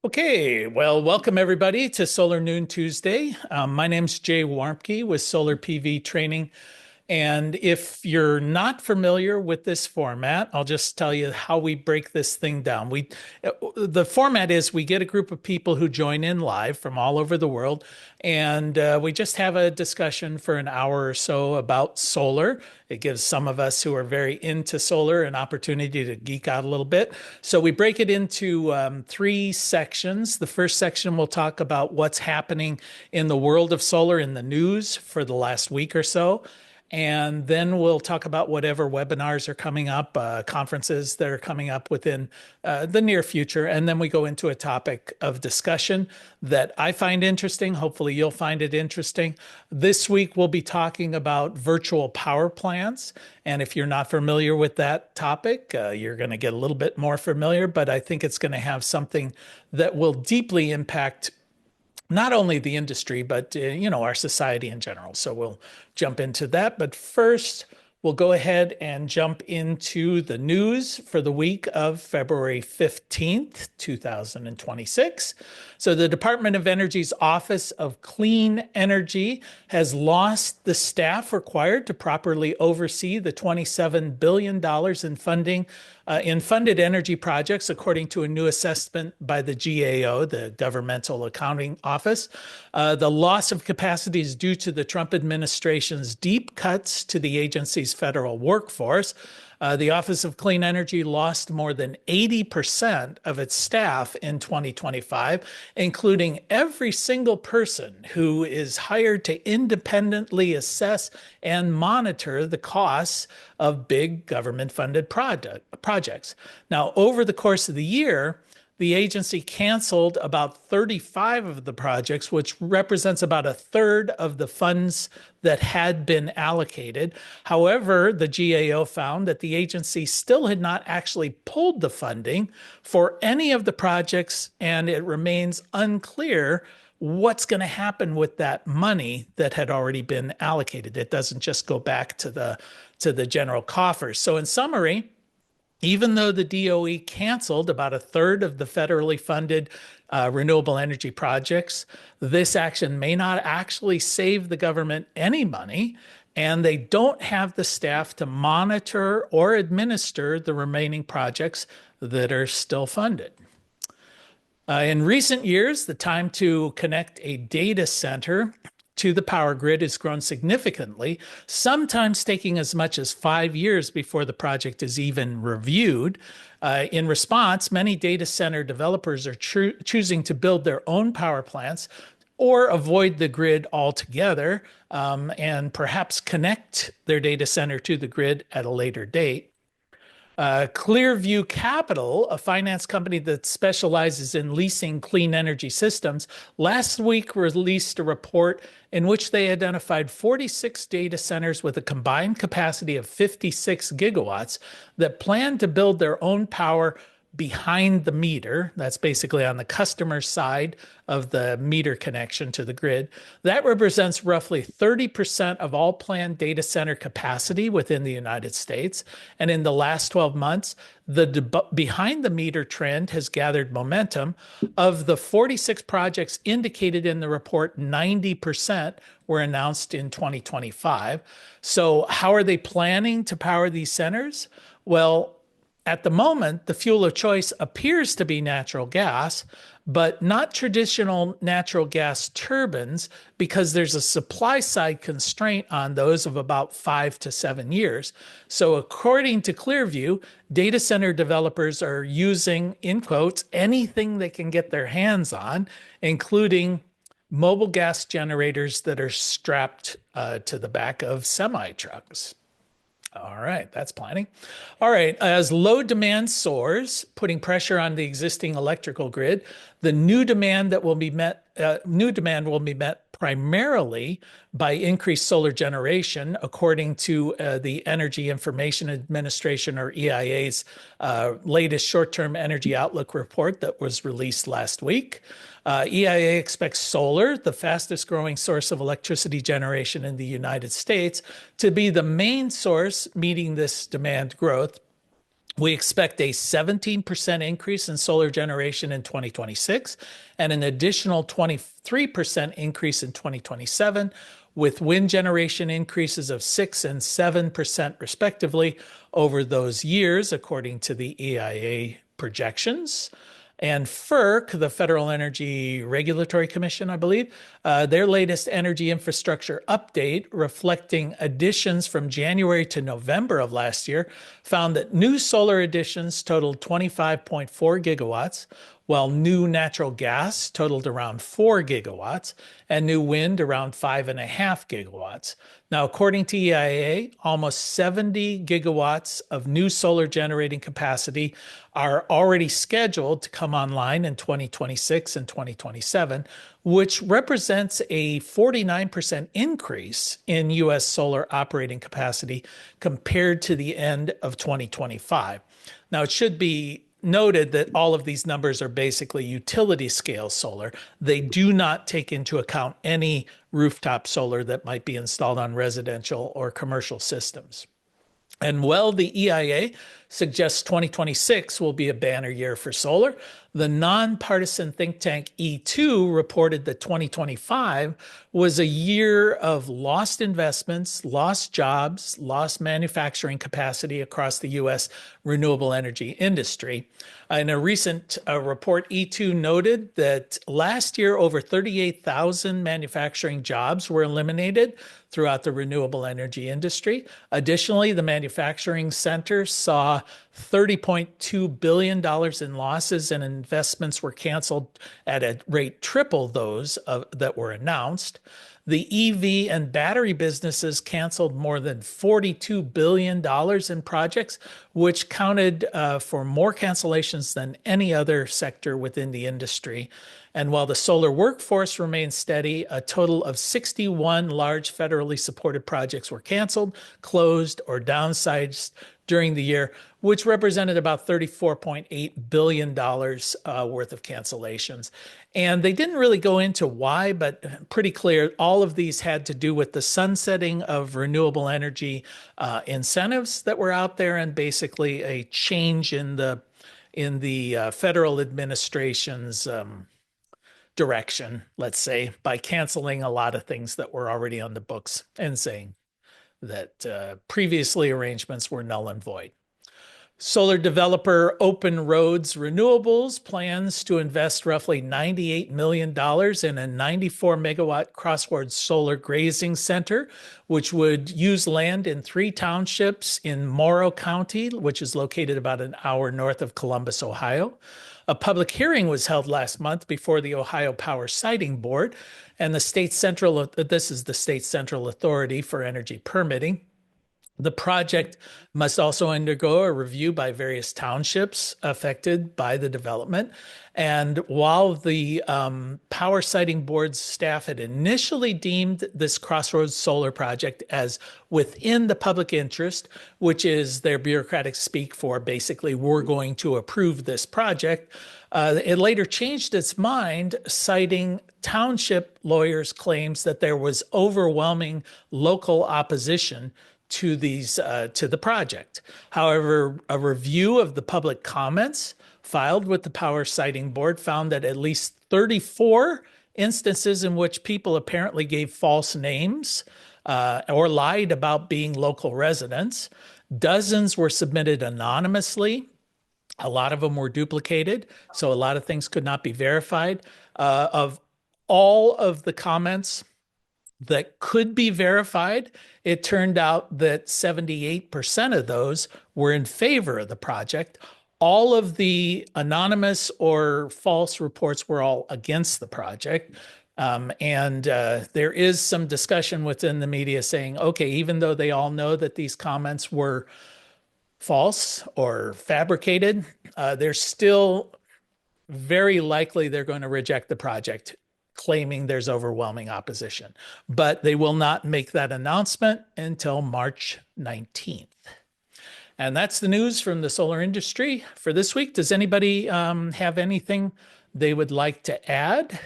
Okay, well, welcome everybody to Solar Noon Tuesday. My name's Jay Warmke with Solar PV Training. And if you're not familiar with this format, I'll just tell you how we break this thing down. The format is we get a group of people who join in live from all over the world, and we just have a discussion for an hour or so about solar. It gives some of us who are very into solar an opportunity to geek out a little bit. So we break it into three sections. The first section will talk about what's happening in the world of solar in the news for the last week or so. And then we'll talk about whatever webinars are coming up, conferences that are coming up within the near future. And then we go into a topic of discussion that I find interesting. Hopefully, you'll find it interesting. This week, we'll be talking about virtual power plants. And if you're not familiar with that topic, you're going to get a little bit more familiar, but I think it's going to have something that will deeply impact not only the industry, but our society in general. So we'll jump into that. But first, we'll go ahead and jump into the news for the week of February 15th, 2026. So the Department of Energy's Office of Clean Energy has lost the staff required to properly oversee the $27 billion in funded energy projects, according to a new assessment by the GAO, the Governmental Accounting Office. The loss of capacity is due to the Trump administration's deep cuts to the agency's federal workforce. The Office of Clean Energy lost more than 80% of its staff in 2025, including every single person who is hired to independently assess and monitor the costs of big government-funded projects. Now, over the course of the year, the agency canceled about 35 of the projects, which represents about a third of the funds that had been allocated. However, the GAO found that the agency still had not actually pulled the funding for any of the projects, and it remains unclear what's going to happen with that money that had already been allocated. It doesn't just go back to the general coffers. So in summary, even though the DOE canceled about a third of the federally funded renewable energy projects, this action may not actually save the government any money, and they don't have the staff to monitor or administer the remaining projects that are still funded. In recent years, the time to connect a data center to the power grid has grown significantly, sometimes taking as much as 5 years before the project is even reviewed. In response, many data center developers are choosing to build their own power plants or avoid the grid altogether, and perhaps connect their data center to the grid at a later date. Clearview Capital, a finance company that specializes in leasing clean energy systems, last week released a report in which they identified 46 data centers with a combined capacity of 56 gigawatts that plan to build their own power behind the meter. That's basically on the customer side of the meter connection to the grid. That represents roughly 30% of all planned data center capacity within the United States. And in the last 12 months, the behind the meter trend has gathered momentum. Of the 46 projects indicated in the report, 90% were announced in 2025. So how are they planning to power these centers? Well, at the moment, the fuel of choice appears to be natural gas, but not traditional natural gas turbines, because there's a supply side constraint on those of about 5 to 7 years. So according to Clearview, data center developers are using, in quotes, anything they can get their hands on, including mobile gas generators that are strapped to the back of semi trucks. All right, that's planning. All right, as load demand soars, putting pressure on the existing electrical grid, the new demand will be met primarily by increased solar generation, according to the Energy Information Administration, or EIA's latest short-term energy outlook report that was released last week. EIA expects solar, the fastest growing source of electricity generation in the United States, to be the main source meeting this demand growth, We expect a 17% increase in solar generation in 2026 and an additional 23% increase in 2027, with wind generation increases of 6 and 7% respectively over those years, according to the EIA projections. And FERC, the Federal Energy Regulatory Commission, I believe, their latest energy infrastructure update, reflecting additions from January to November of last year, found that new solar additions totaled 25.4 gigawatts, while new natural gas totaled around 4 gigawatts and new wind around 5.5 gigawatts. Now, according to EIA, almost 70 gigawatts of new solar generating capacity are already scheduled to come online in 2026 and 2027, which represents a 49% increase in U.S. solar operating capacity compared to the end of 2025. Now, it should be noted that all of these numbers are basically utility scale solar. They do not take into account any rooftop solar that might be installed on residential or commercial systems. And while the EIA suggests 2026 will be a banner year for solar, the nonpartisan think tank E2 reported that 2025 was a year of lost investments, lost jobs, lost manufacturing capacity across the U.S. renewable energy industry. In a recent report, E2 noted that last year, over 38,000 manufacturing jobs were eliminated throughout the renewable energy industry. Additionally, the manufacturing sector saw $30.2 billion in losses, and investments were canceled at a rate triple those that were announced. The EV and battery businesses canceled more than $42 billion in projects, which counted for more cancellations than any other sector within the industry. And while the solar workforce remained steady, a total of 61 large federally supported projects were canceled, closed, or downsized during the year, which represented about $34.8 billion worth of cancellations. And they didn't really go into why, but pretty clear all of these had to do with the sunsetting of renewable energy incentives that were out there, and basically a change in the federal administration's direction, let's say, by canceling a lot of things that were already on the books and saying that previously arrangements were null and void. Solar developer Open Roads Renewables plans to invest roughly $98 million in a 94 megawatt crossroads solar grazing center, which would use land in 3 townships in Morrow County, which is located about an hour north of Columbus, Ohio. A public hearing was held last month before the Ohio Power Siting Board, and this is the state central authority for energy permitting. The project must also undergo a review by various townships affected by the development. And while the Power Siting Board's staff had initially deemed this Crossroads Solar project as within the public interest, which is their bureaucratic speak for basically, we're going to approve this project, it later changed its mind, citing township lawyers' claims that there was overwhelming local opposition to the project. However, a review of the public comments filed with the Power Siting Board found that at least 34 instances in which people apparently gave false names or lied about being local residents. Dozens were submitted anonymously. A lot of them were duplicated, so a lot of things could not be verified. Of all of the comments that could be verified, it turned out that 78% of those were in favor of the project. All of the anonymous or false reports were all against the project. There is some discussion within the media saying, okay, even though they all know that these comments were false or fabricated, they're still very likely they're going to reject the project, claiming there's overwhelming opposition. But they will not make that announcement until March 19th. And that's the news from the solar industry for this week. Does anybody have anything they would like to add?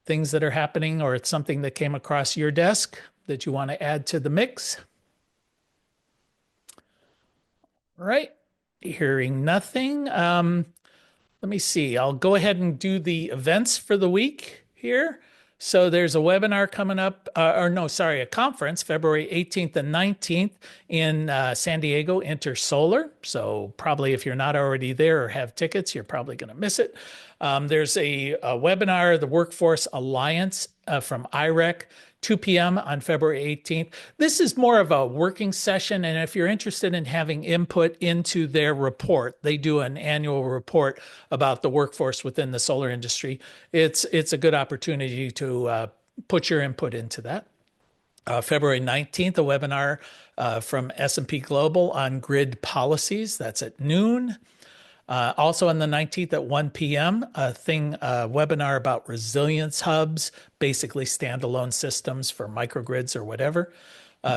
Things that are happening, or it's something that came across your desk that you want to add to the mix? All right. hearing nothing. Let me see. I'll go ahead and do the events for the week here. So there's a webinar coming up, or no, sorry, a conference, February 18th and 19th in San Diego, Intersolar. So probably if you're not already there or have tickets, you're probably going to miss it. There's a webinar, the Workforce Alliance from IREC, 2 p.m. on February 18th. This is more of a working session. And if you're interested in having input into their report, they do an annual report about the workforce within the solar industry. It's a good opportunity to put your input into that. February 19th, a webinar from S&P Global on grid policies. That's at noon. Also on the 19th at 1 p.m., a webinar about resilience hubs, basically standalone systems for microgrids or whatever.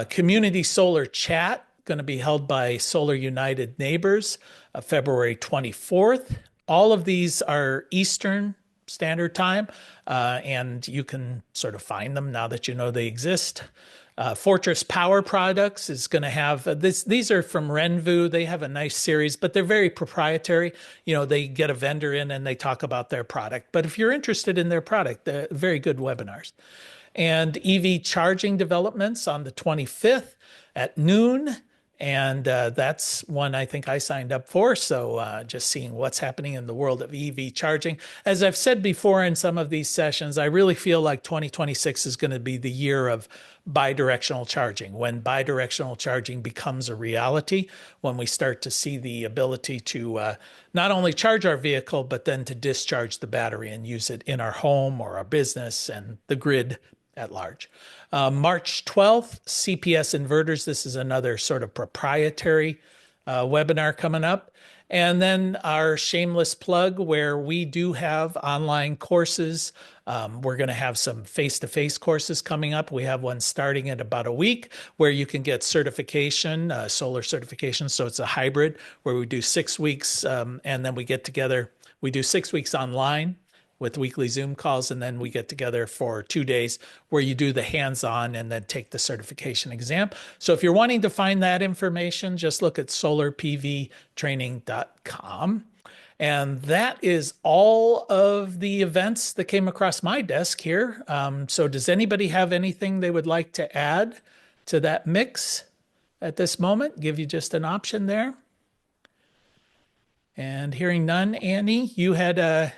Community solar chat, going to be held by Solar United Neighbors, February 24th. All of these are Eastern Standard Time, and you can sort of find them now that you know they exist. Fortress Power Products is going to have this. These are from Renvu. They have a nice series, but they're very proprietary. You know, they get a vendor in and they talk about their product. But if you're interested in their product, they're very good webinars. And EV charging developments on the 25th at noon. And that's one I think I signed up for. So just seeing what's happening in the world of EV charging. As I've said before in some of these sessions, I really feel like 2026 is going to be the year of bidirectional charging, when bidirectional charging becomes a reality, when we start to see the ability to not only charge our vehicle, but then to discharge the battery and use it in our home or our business and the grid at large. March 12th, CPS inverters. This is another sort of proprietary webinar coming up. And then our shameless plug, where we do have online courses. We're going to have some face-to-face courses coming up. We have one starting in about a week where you can get certification, solar certification. So it's a hybrid where we do 6 weeks and then we get together. We do 6 weeks online with weekly Zoom calls, and then we get together for 2 days where you do the hands-on and then take the certification exam. So if you're wanting to find that information, just look at solarpvtraining.com. And that is all of the events that came across my desk here. So does anybody have anything they would like to add to that mix at this moment? Give you just an option there. And hearing none, Annie, you had a...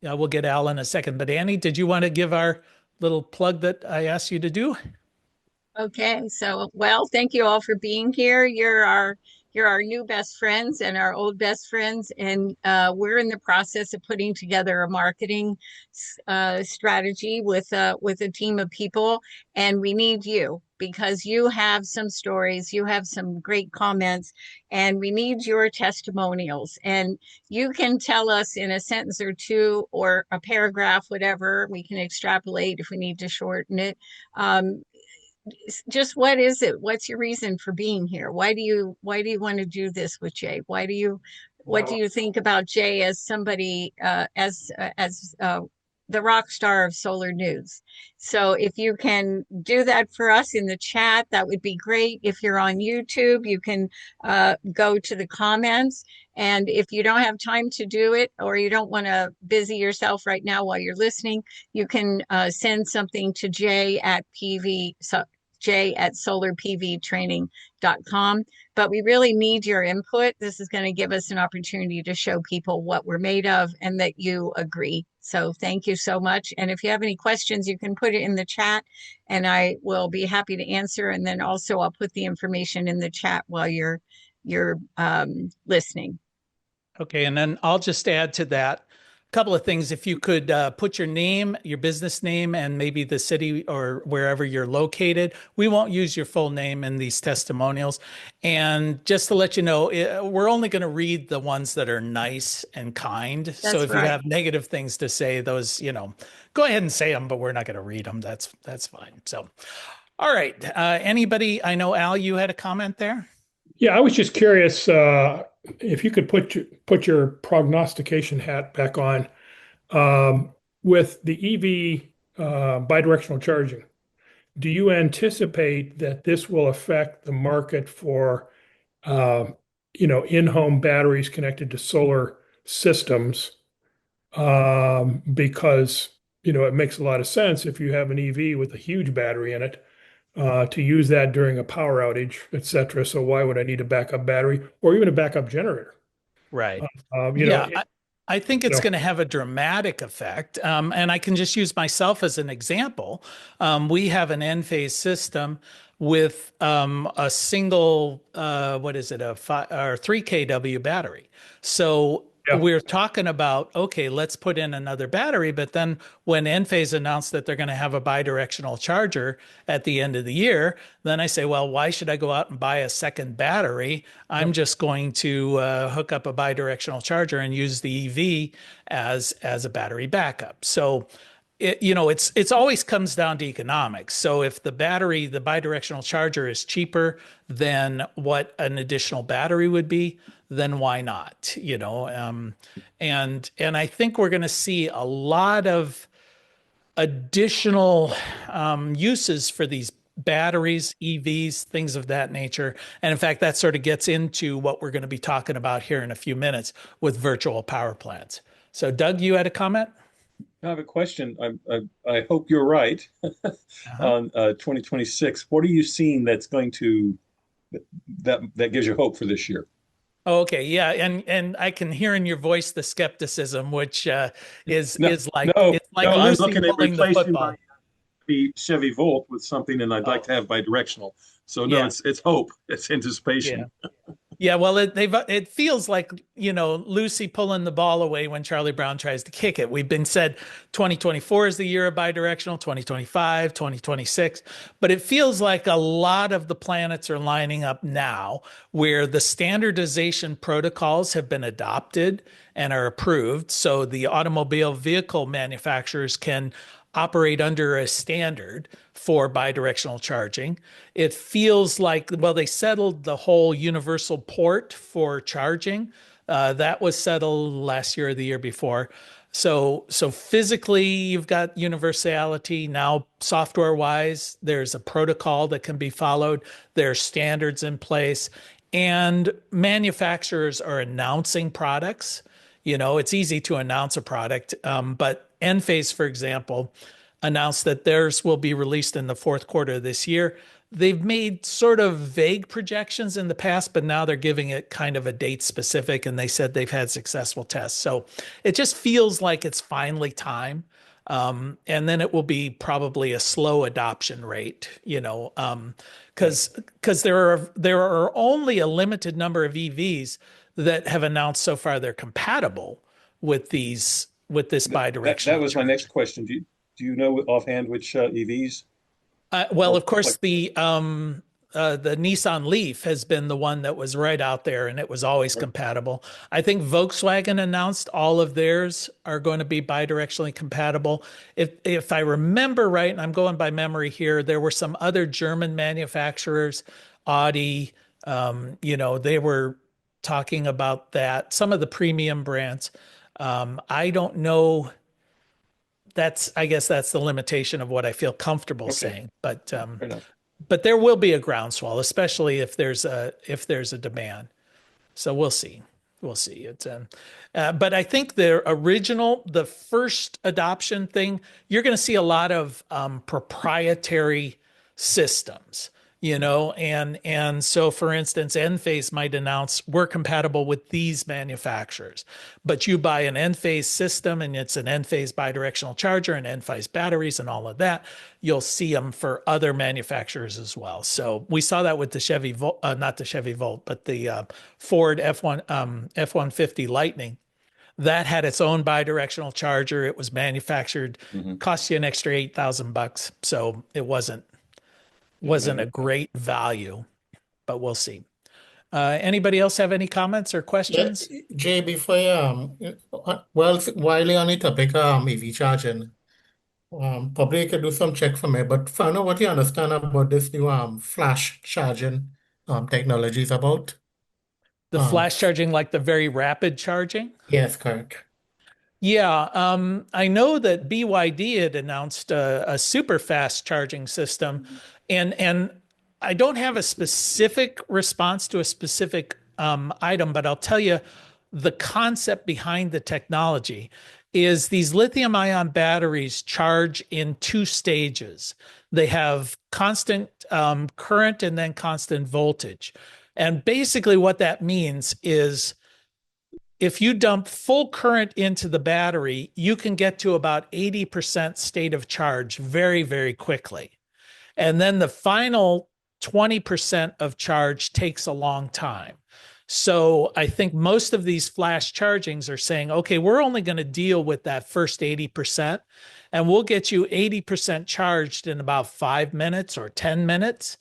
Yeah, we'll get Al in a second. But Annie, did you want to give our little plug that I asked you to do? Okay, so well, thank you all for being here. You're our new best friends and our old best friends, and we're in the process of putting together a marketing strategy with a team of people, and we need you because you have some stories, you have some great comments, and we need your testimonials. And you can tell us in a sentence or two or a paragraph, whatever. We can extrapolate if we need to shorten it. Just what is it? What's your reason for being here? Why do you want to do this with Jay? What do you think about Jay as somebody as the rock star of solar news? So if you can do that for us in the chat, that would be great. If you're on YouTube, you can go to the comments. And if you don't have time to do it, or you don't want to busy yourself right now while you're listening, you can send something to Jay at solarpvtraining.com. But we really need your input. This is going to give us an opportunity to show people what we're made of and that you agree. So thank you so much. And if you have any questions, you can put it in the chat and I will be happy to answer. And then also I'll put the information in the chat while you're listening. Okay, and then I'll just add to that a couple of things. If you could put your name, your business name, and maybe the city or wherever you're located. We won't use your full name in these testimonials. And just to let you know, we're only going to read the ones that are nice and kind. So if you have negative things to say, those, go ahead and say them, but we're not going to read them. That's fine. So, all right. Anybody? I know, Al, you had a comment there. Yeah, I was just curious if you could put your prognostication hat back on with the EV bidirectional charging. Do you anticipate that this will affect the market for in-home batteries connected to solar systems, because it makes a lot of sense if you have an EV with a huge battery in it, to use that during a power outage, etc. So why would I need a backup battery or even a backup generator? Right. Uh, you know, Yeah, it, I think you it's know, going to have a dramatic effect. And I can just use myself as an example. We have an N-phase system with a single, what is it, a 3 kW battery. So yeah, we're talking about, okay, let's put in another battery. But then when Enphase announced that they're going to have a bidirectional charger at the end of the year, then I say, well, why should I go out and buy a second battery? I'm yep, just going to hook up a bidirectional charger and use the EV as a battery backup. So it's always comes down to economics. So if the bidirectional charger is cheaper than what an additional battery would be, then why not? And I think we're going to see a lot of additional uses for these batteries, EVs, things of that nature. And in fact, that sort of gets into what we're going to be talking about here in a few minutes with virtual power plants. So, Doug, you had a comment? I have a question. I hope you're right Uh-huh. on 2026. What are you seeing that's going to that gives you hope for this year? Oh, okay, yeah, and I can hear in your voice the skepticism, which is No, is like no, it's like no. I'm Lucy looking at pulling the replacing my football. Chevy Volt with something, and I'd like Oh, to have bidirectional. So no, yeah, it's hope. It's yeah. anticipation. Yeah, well, it feels like, Lucy pulling the ball away when Charlie Brown tries to kick it. We've been said 2024 is the year of bidirectional, 2025, 2026, but it feels like a lot of the planets are lining up now where the standardization protocols have been adopted and are approved. So the automobile vehicle manufacturers can operate under a standard for bidirectional charging. It feels like, well, they settled the whole universal port for charging. That was settled last year or the year before. So physically, you've got universality. Now, software wise, there's a protocol that can be followed. There's standards in place, and manufacturers are announcing products. It's easy to announce a product, but Enphase, for example, announced that theirs will be released in the fourth quarter of this year. They've made sort of vague projections in the past, but now they're giving it kind of a date specific, and they said they've had successful tests. So it just feels like it's finally time. And then it will be probably a slow adoption rate, Right. because there are only a limited number of EVs that have announced so far they're compatible with this That bidirectional was my next charge. question. Do you know offhand which EVs Well, or of course, like? the Nissan Leaf has been the one that was right out there, and it was always compatible. I think Volkswagen announced all of theirs are going to be bidirectionally compatible. If I remember right, and I'm going by memory here, there were some other German manufacturers, Audi, they were talking about that. Some of the premium brands. I don't know. I guess that's the limitation of what I feel comfortable Okay, saying. But fair enough. but there will be a groundswell, especially if there's a demand. So we'll see. We'll see. But I think the first adoption thing, you're going to see a lot of proprietary systems, and so for instance, Enphase might announce we're compatible with these manufacturers, but you buy an Enphase system and it's an Enphase bidirectional charger and Enphase batteries and all of that. You'll see them for other manufacturers as well. So we saw that with the Chevy Volt, not the Chevy Volt, but the Ford F-150 Lightning. That had its own bidirectional charger. It was manufactured, Hmm. cost you an extra $8,000. So it wasn't Yeah, wasn't a great value, but we'll see. Anybody else have any comments or Yeah, questions? Jay, before well, while you're on the topic EV charging, probably you could do some check for me, but find out what you understand about this new flash charging technology is about. The flash charging, like the very rapid charging? Yes, correct. Yeah, I know that BYD had announced a super fast charging system, and I don't have a specific response to a specific item, but I'll tell you the concept behind the technology is these lithium ion batteries charge in two stages. They have constant current and then constant voltage. And basically what that means is if you dump full current into the battery, you can get to about 80% state of charge very, very quickly. And then the final 20% of charge takes a long time. So I think most of these flash chargings are saying, okay, we're only going to deal with that first 80%, and we'll get you 80% charged in about 5 minutes or 10 minutes,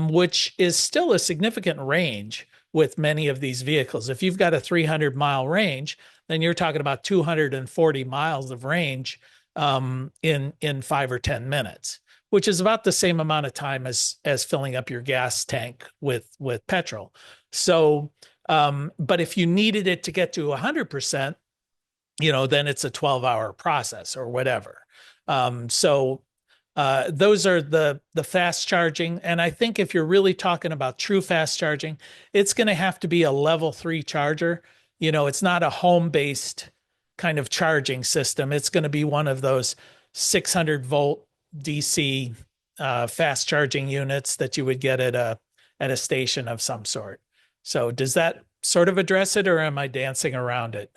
which is still a significant range with many of these vehicles. If you've got a 300-mile range, then you're talking about 240 miles of range in 5 or 10 minutes, which is about the same amount of time as filling up your gas tank with petrol. So, but if you needed it to get to 100%, then it's a 12-hour process or whatever. Those are the fast charging. And I think if you're really talking about true fast charging, it's going to have to be a level 3 charger. It's not a home-based kind of charging system. It's going to be one of those 600-volt DC fast charging units that you would get at a station of some sort. So does that sort of address it, or am I dancing around it?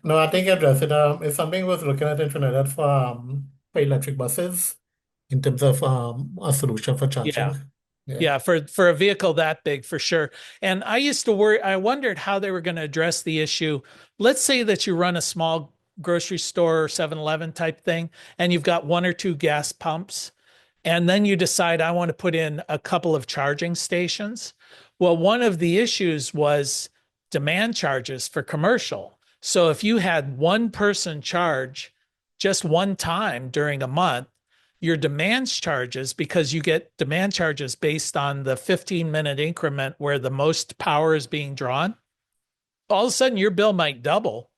No, I think you addressed it. It's something worth looking at in Trinidad for electric buses in terms of a solution for charging. Yeah, for a vehicle that big, for sure. And I used to worry, I wondered how they were going to address the issue. Let's say that you run a small grocery store or 7-Eleven type thing, and you've got 1 or 2 gas pumps, and then you decide, I want to put in a couple of charging stations. Well, one of the issues was demand charges for commercial. So if you had one person charge just one time during a month, your demand charges, because you get demand charges based on the 15-minute increment where the most power is being drawn, all of a sudden your bill might double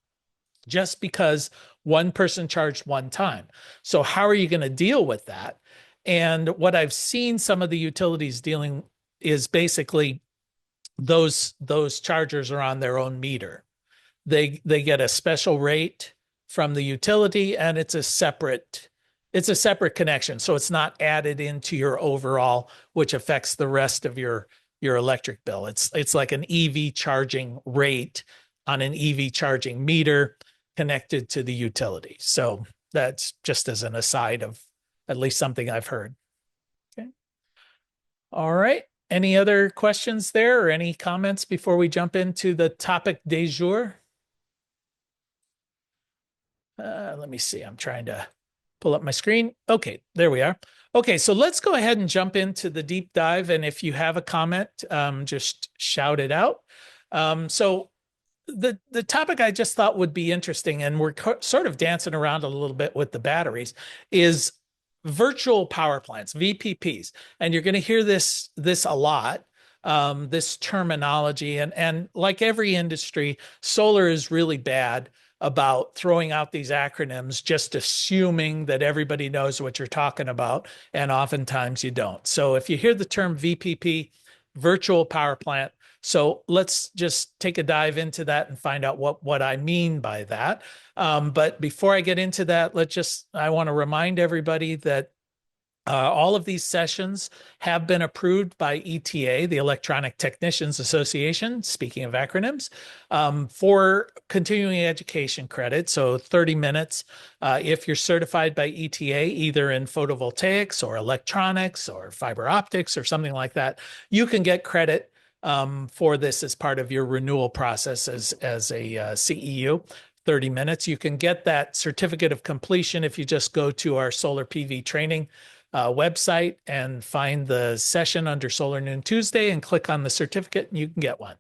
just because one person charged one time. So how are you going to deal with that? And what I've seen some of the utilities dealing is basically those chargers are on their own meter. They get a special rate from the utility, and it's a separate connection. So it's not added into your overall, which affects the rest of your electric bill. It's like an EV charging rate on an EV charging meter connected to the utility. So that's just as an aside of at least something I've heard. Okay. All right. Any other questions there or any comments before we jump into the topic du jour? Let me see. I'm trying to pull up my screen. Okay, there we are. Okay, so let's go ahead and jump into the deep dive. And if you have a comment, just shout it out. So the topic I just thought would be interesting, and we're sort of dancing around a little bit with the batteries, is virtual power plants, VPPs. And you're going to hear this a lot, this terminology. And like every industry, solar is really bad about throwing out these acronyms, just assuming that everybody knows what you're talking about. And oftentimes you don't. So if you hear the term VPP, virtual power plant, so let's just take a dive into that and find out what I mean by that. But before I get into that, I want to remind everybody that all of these sessions have been approved by ETA, the Electronic Technicians Association, speaking of acronyms, for continuing education credit. So 30 minutes. If you're certified by ETA, either in photovoltaics or electronics or fiber optics or something like that, you can get credit for this as part of your renewal process as a CEU. 30 minutes. You can get that certificate of completion if you just go to our solar PV training website and find the session under Solar Noon Tuesday and click on the certificate and you can get one.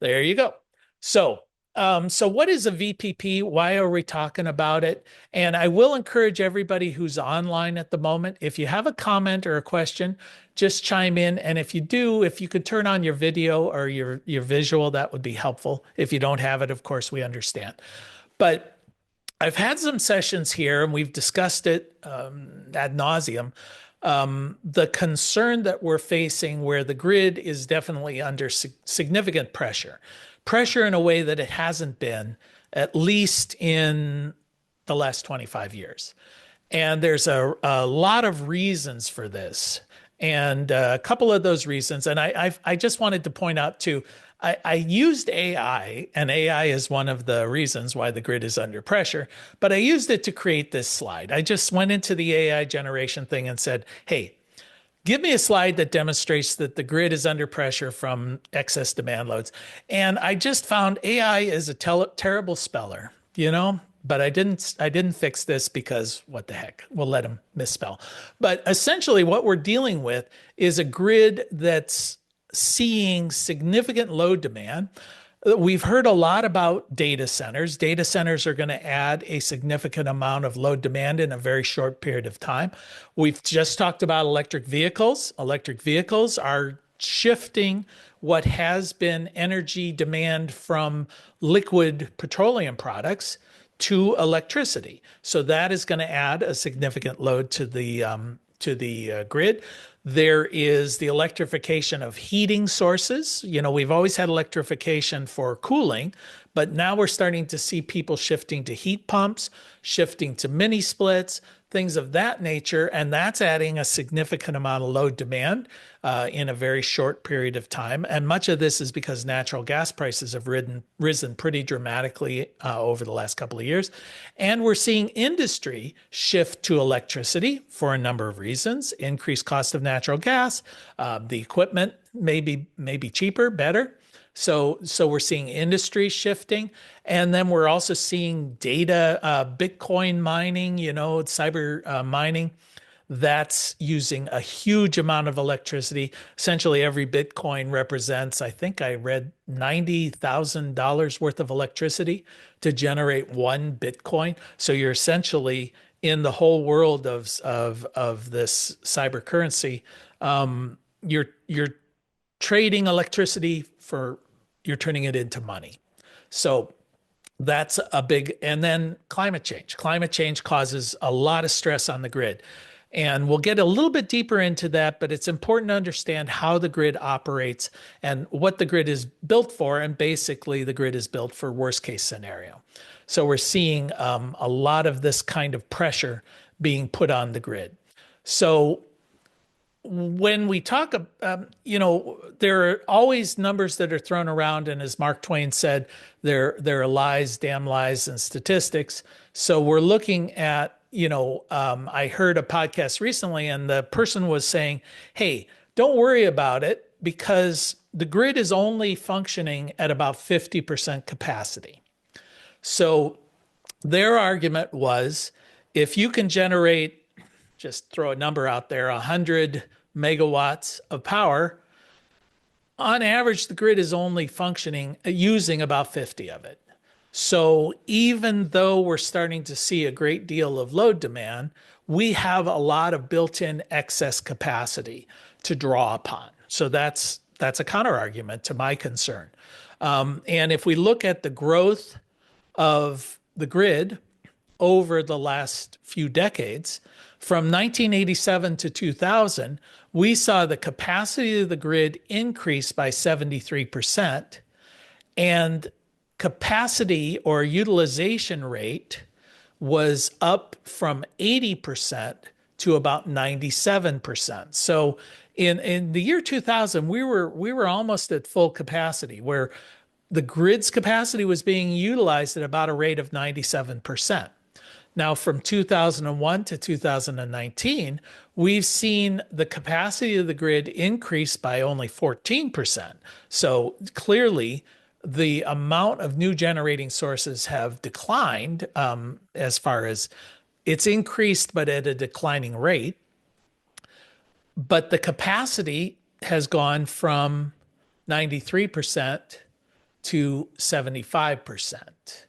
There you go. So what is a VPP? Why are we talking about it? And I will encourage everybody who's online at the moment, if you have a comment or a question, just chime in. And if you could turn on your video or your visual, that would be helpful. If you don't have it, of course, we understand. But I've had some sessions here and we've discussed it ad nauseum The concern that we're facing where the grid is definitely under significant pressure in a way that it hasn't been, at least in the last 25 years. And there's a lot of reasons for this. And a couple of those reasons, and I just wanted to point out too, I used AI, and AI is one of the reasons why the grid is under pressure, but I used it to create this slide. I just went into the AI generation thing and said, hey, give me a slide that demonstrates that the grid is under pressure from excess demand loads. And I just found AI is a terrible speller, but I didn't fix this because what the heck, we'll let him misspell. But essentially what we're dealing with is a grid that's seeing significant load demand. We've heard a lot about data centers. Data centers are going to add a significant amount of load demand in a very short period of time. We've just talked about electric vehicles. Electric vehicles are shifting what has been energy demand from liquid petroleum products to electricity. So that is going to add a significant load to the grid. There is the electrification of heating sources. We've always had electrification for cooling, but now we're starting to see people shifting to heat pumps, shifting to mini splits, things of that nature. And that's adding a significant amount of load demand in a very short period of time. And much of this is because natural gas prices have risen pretty dramatically over the last couple of years. And we're seeing industry shift to electricity for a number of reasons: increased cost of natural gas, the equipment may be cheaper, better. So we're seeing industry shifting. And then we're also seeing data, Bitcoin mining, cyber mining, that's using a huge amount of electricity. Essentially, every Bitcoin represents, I think I read, $90,000 worth of electricity to generate one Bitcoin. So you're essentially in the whole world of this cyber currency, you're trading electricity you're turning it into money. So that's a big, and then climate change. Climate change causes a lot of stress on the grid. And we'll get a little bit deeper into that, but it's important to understand how the grid operates and what the grid is built for. And basically the grid is built for worst case scenario. So we're seeing a lot of this kind of pressure being put on the grid. So when we talk, there are always numbers that are thrown around. And as Mark Twain said, there are lies, damn lies, and statistics. So we're looking at, I heard a podcast recently and the person was saying, hey, don't worry about it because the grid is only functioning at about 50% capacity. So their argument was, if you can generate, just throw a number out there, 100 megawatts of power, on average, the grid is only using about 50 of it. So even though we're starting to see a great deal of load demand, we have a lot of built-in excess capacity to draw upon. So that's a counter argument to my concern. And if we look at the growth of the grid over the last few decades, from 1987 to 2000, we saw the capacity of the grid increase by 73%, and capacity or utilization rate was up from 80% to about 97%. So in the year 2000, we were almost at full capacity, where the grid's capacity was being utilized at about a rate of 97%. Now, from 2001 to 2019, we've seen the capacity of the grid increase by only 14%. So clearly, the amount of new generating sources have declined, as far as it's increased, but at a declining rate. But the capacity has gone from 93% to 75%.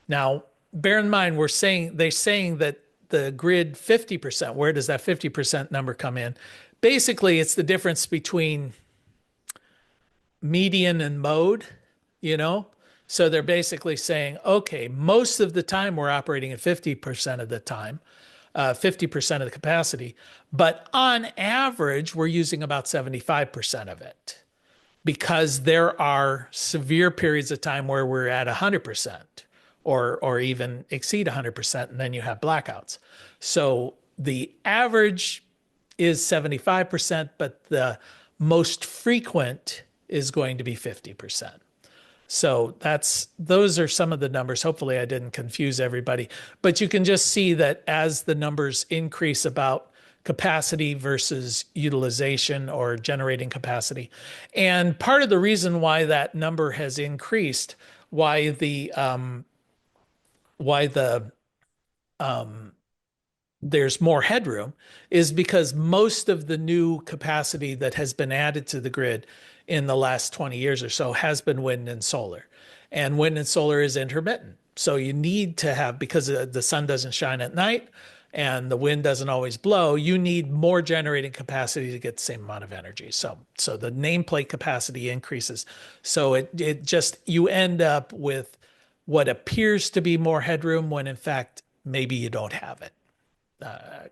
Now, bear in mind, they're saying that the grid 50%, where does that 50% number come in? Basically, it's the difference between median and mode, So they're basically saying, okay, most of the time we're operating at 50% of the time. 50% of the capacity. But on average, we're using about 75% of it because there are severe periods of time where we're at 100% or even exceed 100%, and then you have blackouts. So the average is 75%, but the most frequent is going to be 50%. So those are some of the numbers. Hopefully I didn't confuse everybody, but you can just see that as the numbers increase about capacity versus utilization or generating capacity. And part of the reason why that number has increased, why the there's more headroom is because most of the new capacity that has been added to the grid in the last 20 years or so has been wind and solar. And wind and solar is intermittent. So you need to have, because the sun doesn't shine at night and the wind doesn't always blow, you need more generating capacity to get the same amount of energy. So the nameplate capacity increases. So it just, you end up with what appears to be more headroom when in fact, maybe you don't have it.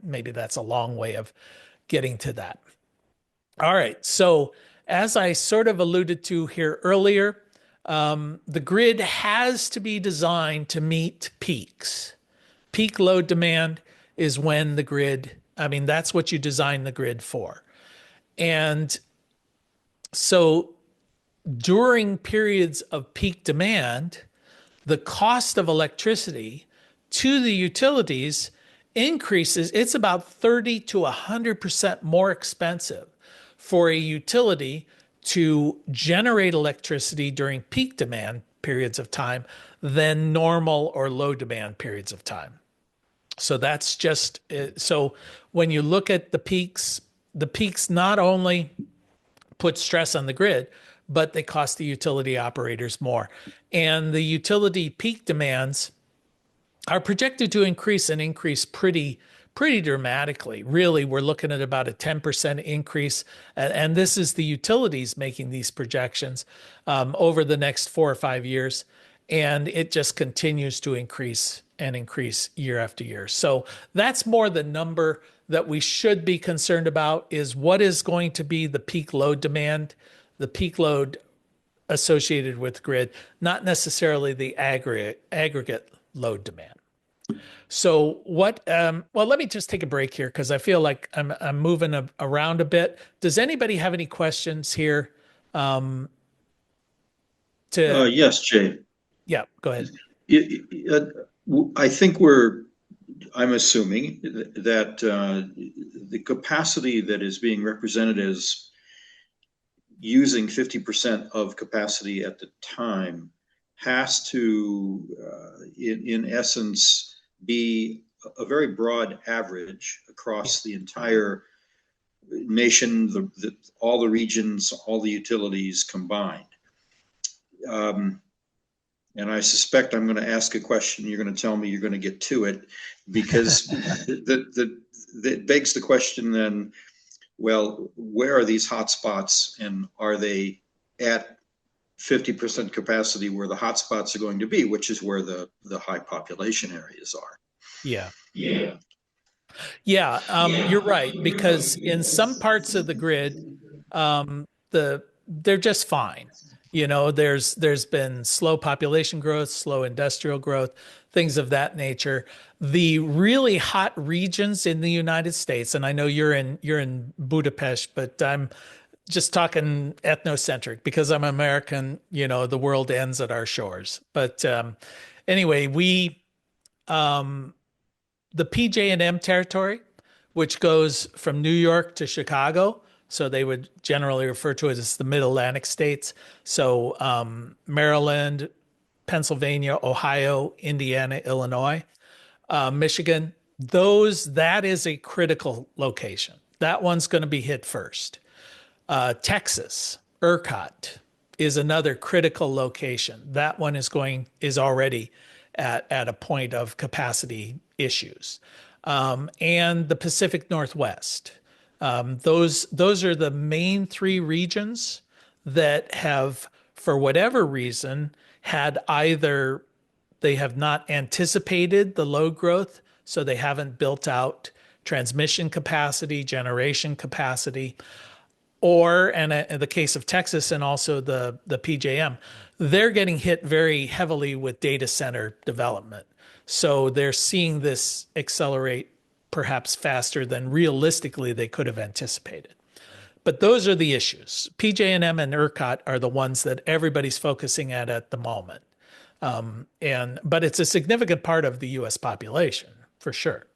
Maybe that's a long way of getting to that. All right. So as I sort of alluded to here earlier, the grid has to be designed to meet peaks. Peak load demand is when the grid, I mean, that's what you design the grid for. And so during periods of peak demand, the cost of electricity to the utilities increases. It's about 30 to 100% more expensive for a utility to generate electricity during peak demand periods of time than normal or low demand periods of time. So that's just, so when you look at the peaks not only put stress on the grid, but they cost the utility operators more. And the utility peak demands are projected to increase pretty dramatically. Really, we're looking at about a 10% increase. And this is the utilities making these projections over the next 4 or 5 years. And it just continues to increase and increase year after year. So that's more the number that we should be concerned about, is what is going to be the peak load demand, the peak load associated with grid, not necessarily the aggregate load demand. So what, well, let me just take a break here because I feel like I'm moving around a bit. Does anybody have any questions here? Yes, Jay. Yeah, go ahead. I think I'm assuming that the capacity that is being represented as using 50% of capacity at the time has to, in essence, be a very broad average across the entire nation, all the regions, all the utilities combined. And I suspect I'm going to ask a question. You're going to tell me you're going to get to it, because that begs the question then, well, where are these hotspots, and are they at 50% capacity where the hotspots are going to be, which is where the high population areas are? Yeah. You're right, because in some parts of the grid, they're just fine. You know, there's been slow population growth, slow industrial growth, things of that nature. The really hot regions in the United States, and I know you're in Budapest, but I'm just talking ethnocentric because I'm American. You know, the world ends at our shores. But anyway, the PJ&M territory, which goes from New York to Chicago. So they would generally refer to it as the Mid-Atlantic states. So Maryland, Pennsylvania, Ohio, Indiana, Illinois, Michigan, that is a critical location. That one's going to be hit first. Texas, ERCOT is another critical location. That one is already at a point of capacity issues. And the Pacific Northwest. Those are the main 3 regions that have, for whatever reason, had either they have not anticipated the load growth So they haven't built out transmission capacity, generation capacity, or, and in the case of Texas and also the PJM, they're getting hit very heavily with data center development. So they're seeing this accelerate perhaps faster than realistically they could have anticipated. But those are the issues. PJM and ERCOT are the ones that everybody's focusing at the moment. But it's a significant part of the US population, for sure.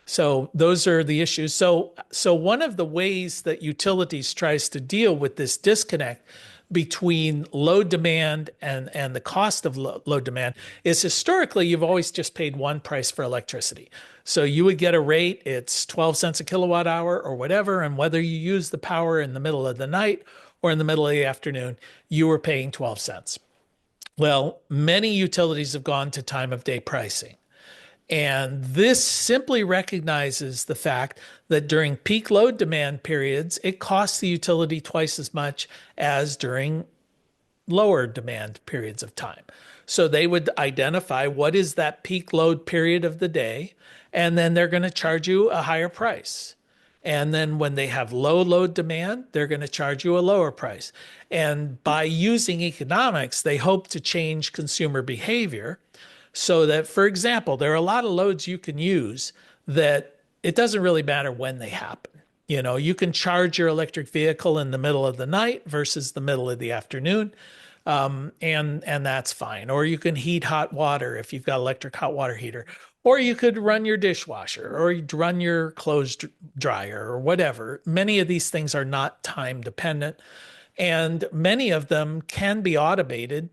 So those are the issues. So one of the ways that utilities tries to deal with this disconnect between load demand and the cost of load demand is historically you've always just paid one price for electricity. So you would get a rate, it's 12 cents a kilowatt hour or whatever, and whether you use the power in the middle of the night or in the middle of the afternoon, you were paying 12 cents. Well, many utilities have gone to time of day pricing. And this simply recognizes the fact that during peak load demand periods, it costs the utility twice as much as during lower demand periods of time. So they would identify what is that peak load period of the day, and then they're going to charge you a higher price. And then when they have low load demand, they're going to charge you a lower price. And by using economics, they hope to change consumer behavior so that, for example, there are a lot of loads you can use that it doesn't really matter when they happen. You know, you can charge your electric vehicle in the middle of the night versus the middle of the afternoon, and that's fine. Or you can heat hot water if you've got electric hot water heater. Or you could run your dishwasher or you'd run your clothes dryer or whatever. Many of these things are not time dependent, and many of them can be automated.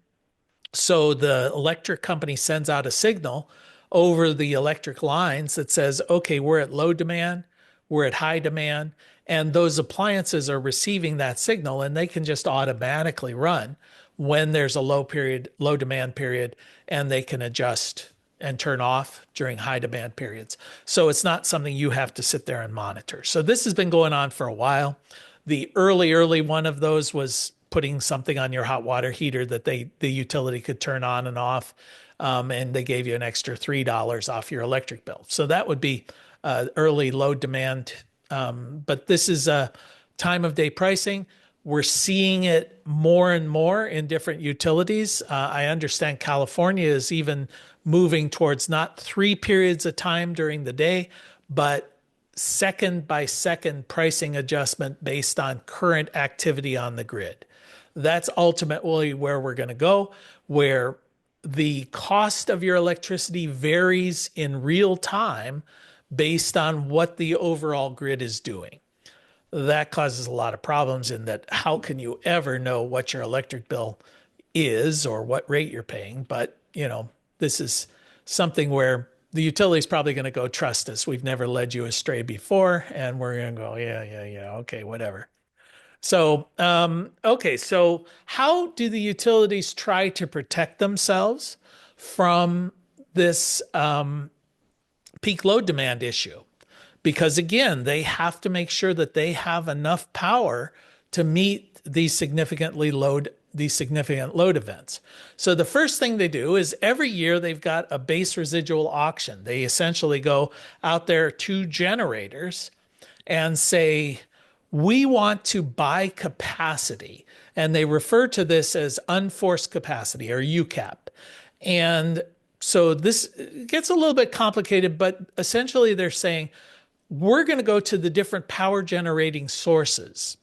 So the electric company sends out a signal over the electric lines that says, okay, we're at low demand, we're at high demand, and those appliances are receiving that signal and they can just automatically run when there's a low demand period, and they can adjust and turn off during high demand periods. So it's not something you have to sit there and monitor. So this has been going on for a while. The early one of those was putting something on your hot water heater that the utility could turn on and off, and they gave you an extra $3 off your electric bill. So that would be early load demand. But this is a time of day pricing. We're seeing it more and more in different utilities. I understand California is even moving towards not 3 periods of time during the day, but second by second pricing adjustment based on current activity on the grid. That's ultimately where we're going to go, where the cost of your electricity varies in real time based on what the overall grid is doing. That causes a lot of problems in that how can you ever know what your electric bill is or what rate you're paying? But, you know, this is something where the utility is probably going to go, trust us. We've never led you astray before. And we're going to go, yeah, okay, whatever. So, okay, so how do the utilities try to protect themselves from this peak load demand issue? Because again, they have to make sure that they have enough power to meet these significant load events. So the first thing they do is every year they've got a base residual auction. They essentially go out there to generators and say, we want to buy capacity. And they refer to this as unforced capacity, or UCAP. And so this gets a little bit complicated, but essentially they're saying, we're going to go to the different power generating sources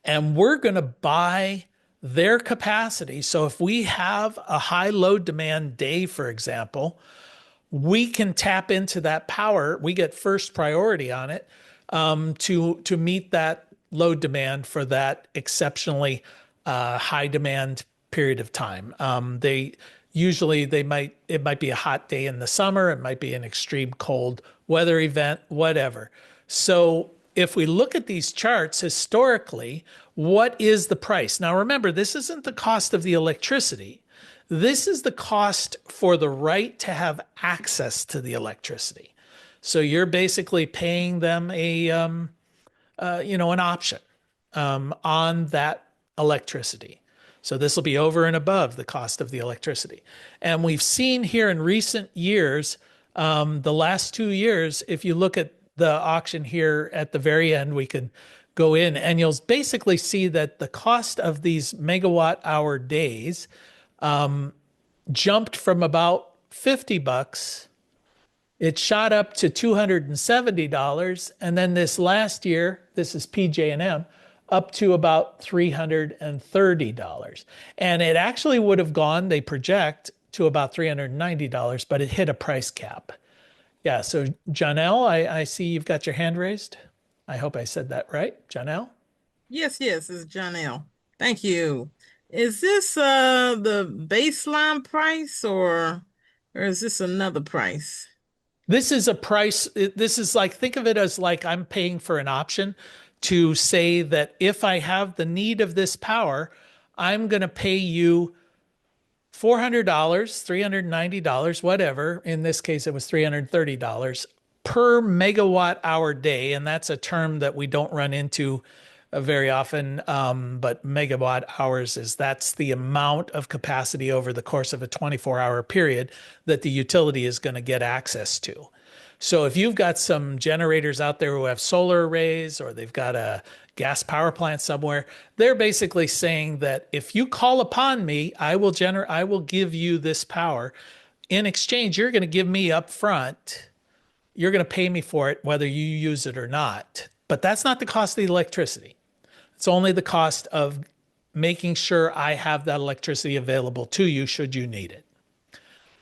and we're going to buy their capacity. So if we have a high load demand day, for example, we can tap into that power. We get first priority on it to meet that load demand for that exceptionally high demand period of time. It might be a hot day in the summer, it might be an extreme cold weather event, whatever. So if we look at these charts historically, what is the price? Now remember, this isn't the cost of the electricity. This is the cost for the right to have access to the electricity. So you're basically paying them an option on that electricity. So this will be over and above the cost of the electricity. And we've seen here in recent years The last 2 years, if you look at the auction here at the very end, we could go in and you'll basically see that the cost of these megawatt hour days jumped from about $50. It shot up to $270. And then this last year, this is PJ&M, up to about $330. And it actually would have gone, they project, to about $390, but it hit a price cap. Yeah, so Janelle, I see you've got your hand raised. I hope I said that right. Janelle? Yes, it's Janelle. Thank you. Is this the baseline price or is this another price? This is a price. This is like, think of it as like I'm paying for an option to say that if I have the need of this power, I'm going to pay you $400, $390, whatever. In this case, it was $330 per megawatt hour day. And that's a term that we don't run into very often. But megawatt hours that's the amount of capacity over the course of a 24-hour period that the utility is going to get access to. So if you've got some generators out there who have solar arrays or they've got a gas power plant somewhere, they're basically saying that if you call upon me, I will give you this power. In exchange, you're going to give me up front. You're going to pay me for it, whether you use it or not. But that's not the cost of the electricity. It's only the cost of making sure I have that electricity available to you should you need it.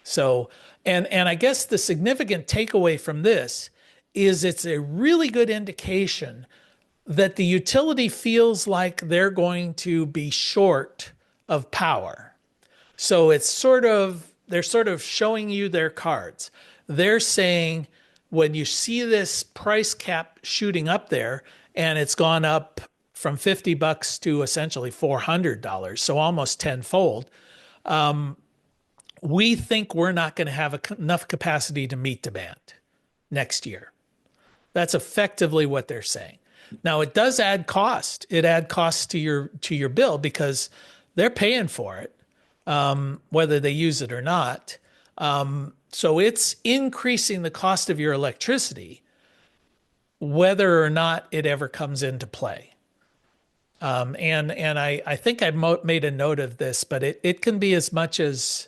So, and I guess the significant takeaway from this is it's a really good indication that the utility feels like they're going to be short of power. So they're sort of showing you their cards. They're saying when you see this price cap shooting up there and it's gone up from $50 to essentially $400, so almost tenfold, we think we're not going to have enough capacity to meet demand next year. That's effectively what they're saying. Now, it does add cost. It adds cost to your bill because they're paying for it, whether they use it or not. So it's increasing the cost of your electricity, whether or not it ever comes into play. And I think I made a note of this, but it can be as much as,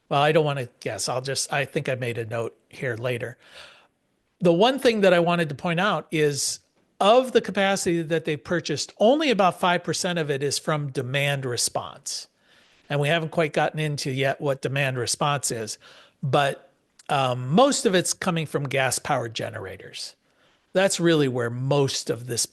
well, I don't want to guess. I think I made a note here later. The one thing that I wanted to point out is of the capacity that they purchased, only about 5% of it is from demand response. And we haven't quite gotten into yet what demand response is, but most of it's coming from gas powered generators. That's really where most of this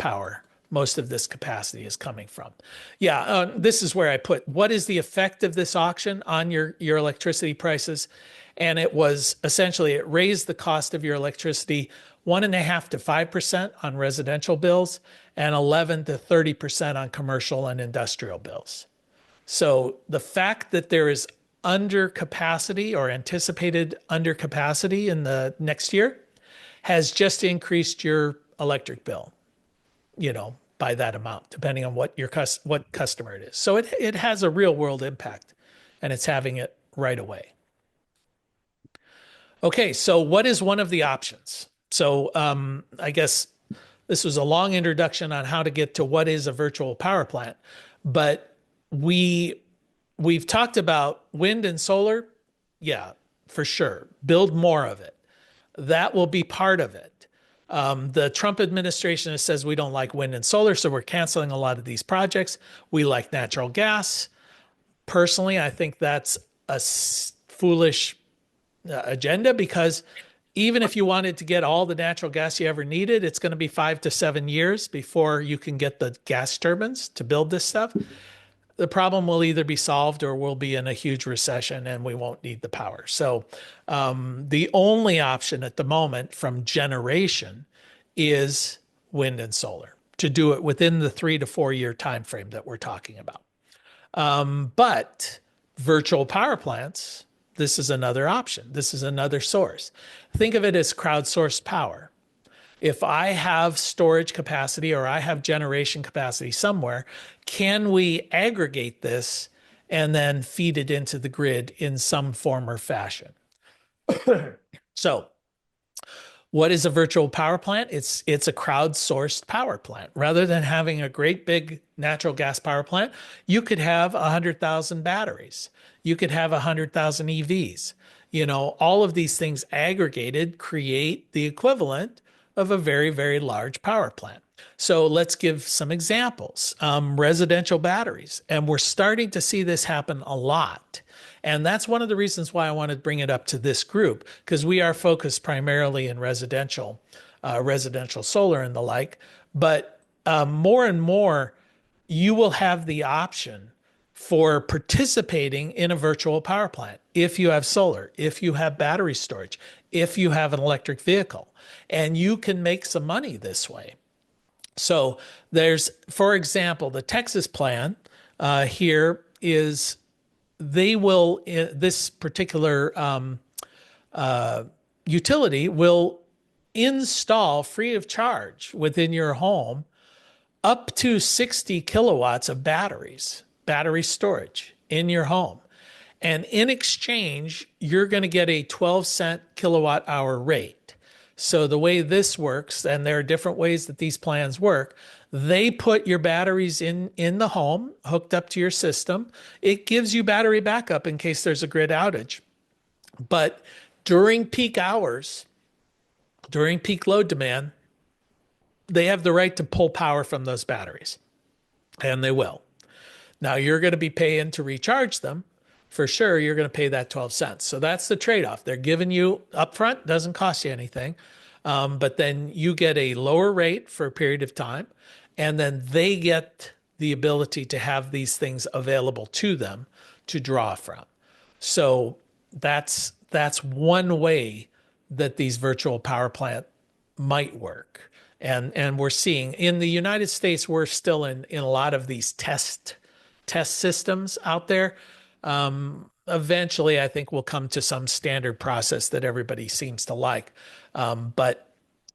capacity is coming from. Yeah, this is where I put, what is the effect of this auction on your electricity prices? And it was essentially, it raised the cost of your electricity 1.5% to 5% on residential bills and 11 to 30% on commercial and industrial bills. So the fact that there is undercapacity or anticipated undercapacity in the next year has just increased your electric bill, by that amount, depending on what customer it is. So it has a real world impact, and it's having it right away. Okay, so what is one of the options? So I guess this was a long introduction on how to get to what is a virtual power plant, but we've talked about wind and solar. Yeah, for sure. Build more of it. That will be part of it. The Trump administration says we don't like wind and solar, so we're canceling a lot of these projects. We like natural gas. Personally, I think that's a foolish agenda because even if you wanted to get all the natural gas you ever needed, it's going to be 5 to 7 years before you can get the gas turbines to build this stuff. The problem will either be solved or we'll be in a huge recession and we won't need the power. So the only option at the moment from generation is wind and solar to do it within the 3 to 4 year time frame that we're talking about. But virtual power plants, this is another option. This is another source. Think of it as crowdsourced power. If I have storage capacity or I have generation capacity somewhere, can we aggregate this and then feed it into the grid in some form or fashion? So What is a virtual power plant? It's a crowdsourced power plant. Rather than having a great big natural gas power plant, you could have 100,000 batteries. You could have 100,000 EVs. You know, all of these things aggregated create the equivalent of a very, very large power plant. So let's give some examples. Residential batteries. And we're starting to see this happen a lot. And that's one of the reasons why I wanted to bring it up to this group, because we are focused primarily in residential solar and the like. But more and more, you will have the option for participating in a virtual power plant if you have solar, if you have battery storage, if you have an electric vehicle, and you can make some money this way. So there's, for example, the Texas plan here is they will, this particular utility will install free of charge within your home up to 60 kilowatts of battery storage in your home. And in exchange, you're going to get a 12-cent kilowatt hour rate. So the way this works, and there are different ways that these plans work, they put your batteries in the home, hooked up to your system. It gives you battery backup in case there's a grid outage. But during peak hours, during peak load demand, they have the right to pull power from those batteries, and they will. Now, you're going to be paying to recharge them. For sure, you're going to pay that 12 cents. So that's the trade-off. They're giving you upfront, doesn't cost you anything, but then you get a lower rate for a period of time, and then they get the ability to have these things available to them to draw from. So that's one way that these virtual power plant might work. And we're seeing in the United States, we're still in a lot of these test systems out there. Eventually, I think we'll come to some standard process that everybody seems to like. But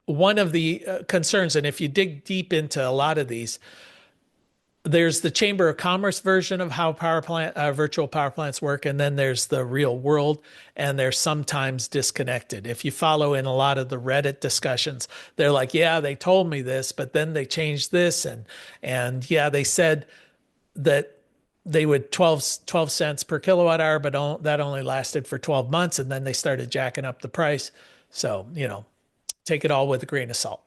one of the concerns, and if you dig deep into a lot of these, there's the Chamber of Commerce version of how virtual power plants work, and then there's the real world, and they're sometimes disconnected. If you follow in a lot of the Reddit discussions, they're like, yeah, they told me this, but then they changed this, and yeah, they said that they would 12 cents per kilowatt hour, but that only lasted for 12 months, and then they started jacking up the price. So, take it all with a grain of salt.